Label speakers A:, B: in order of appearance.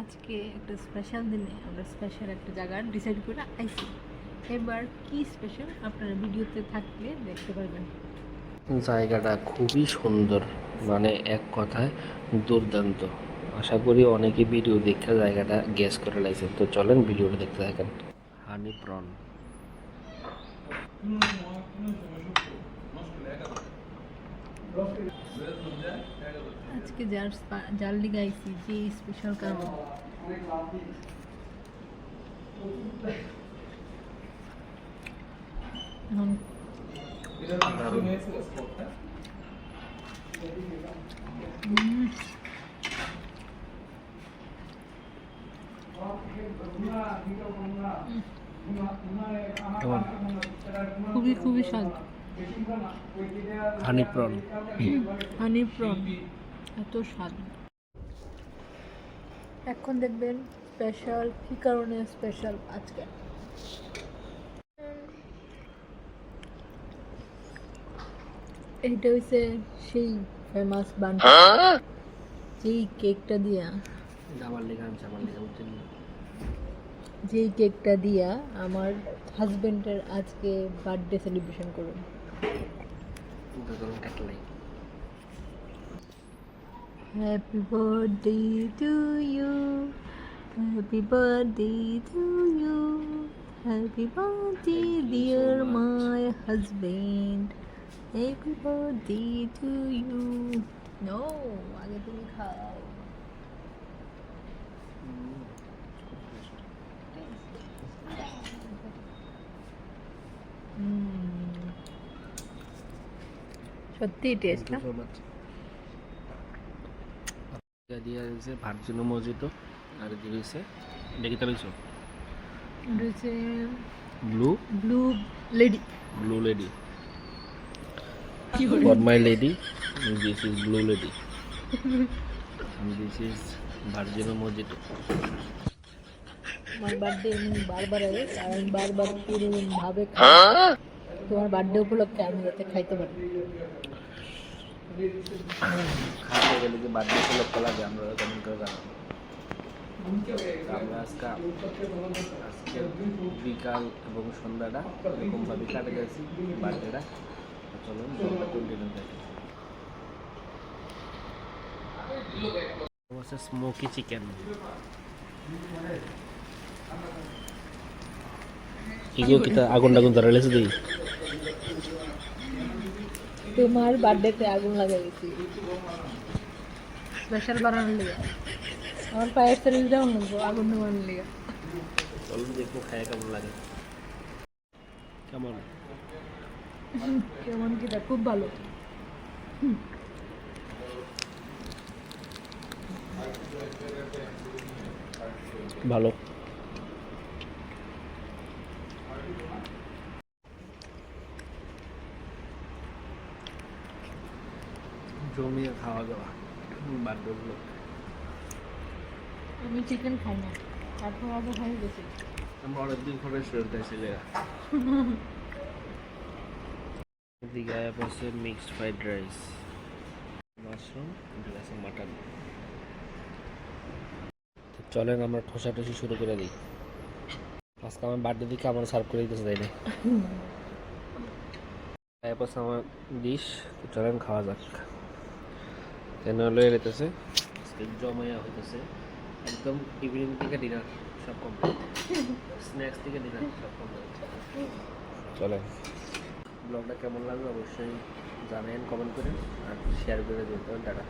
A: আজকে একটা স্পেশাল দিনে আমরা স্পেশাল একটা জায়গা ডিসাইড করে আইছি। এবার কি স্পেশাল আপনারা ভিডিওতে থাকলে দেখতে পারবেন।
B: জায়গাটা খুবই সুন্দর, মানে এক কথায় দুর্দান্ত। আশা করি অনেকে ভিডিও দেখে জায়গাটা গেস করে লাইছেন। তো চলেন ভিডিওটা দেখতে থাকেন। হানি প্রন।
A: আজকে যার লিগে আইছি যে স্পেশাল কারণ এখন
B: কেমন?
A: খুবই খুবই স্বাদ।
B: হানি প্রন।
A: হানি প্রন এত স্বাদ। এখন দেখবেন স্পেশাল কি কারণে স্পেশাল আজকে। এইটা হইছে সেই ফেমাস বান্টি, যেই কেকটা দিয়া যেই কেকটা দিয়া আমার হাজবেন্ডের আজকে বার্থডে সেলিব্রেশন করুন। Happy birthday to you, happy birthday to you, happy birthday dear my husband, happy birthday to you. No, আগে তুমি খাও। সত্যি টেস্ট না?
B: দিয়া দিয়েছে ভার্জিনো মজিটো, আর দিয়েছে দেখি তাইছো
A: রয়েছে
B: blue
A: blue lady.
B: Blue lady, for my lady, this is blue lady and this is virgin mojito.
A: আমার বার্থডে এমনি বারবার আগে, আর আমি বারবার পুরো ভাবে খাই। তোমার বার্থডে উপলক্ষে আমি যাতে খাইতে পারি।
B: খাওয়া গেলে যে বার্থডে উপলক্ষ লাগে আমরা কমেন্ট করে জানাবো। আমরা আজকে বিকাল এবং সন্ধ্যাটা এরকমভাবে কাটে গেছি বার্থডেটা। চলুন আমরা কন্টিনিউ করি। স্মোকি চিকেন, কিগো কিতা আগুন টাগুন ধরে লেছে দেখি।
A: তোমার বার্থডেতে আগুন লাগাই গেছি স্পেশাল বানানোর লিগে। আমার পায়ের শরীর যেমন আগুন নেওয়ানোর লিগে।
B: চলুন দেখবো খায় কেমন লাগে। কেমন
A: কেমন কিটা? খুব ভালো।
B: ভালো। জমিয়ে খাওয়া দাওয়া বার্থডে।
A: আমি চিকেন খাই না, তারপর আবার খাই গেছি।
B: আমরা অনেকদিন পরে রেস্টুরেন্ট আসলে এদিকে আয়া পাশে মিক্সড ফ্রাইড রাইস, মাশরুম, এদিকে আছে মাটন। চলেন আমরা ঠোসাঠুসি শুরু করে দিই। আজকে আমার বার্থডে দিকে আমার সার্ভ করে দিতেছে, তাই না? আয়া পাশে আমার ডিশ। চলেন খাওয়া যাক। কেন লয়ে যেতেছে আজকে জমাইয়া হইতেছে একদম ইভিনিং থেকে ডিনার সব কমপ্লিট, স্ন্যাক্স থেকে ডিনার সব কমপ্লিট। চলেন, ব্লগটা কেমন লাগবে অবশ্যই জানাবেন কমেন্ট করে, আর শেয়ার করে দিতে টাটা।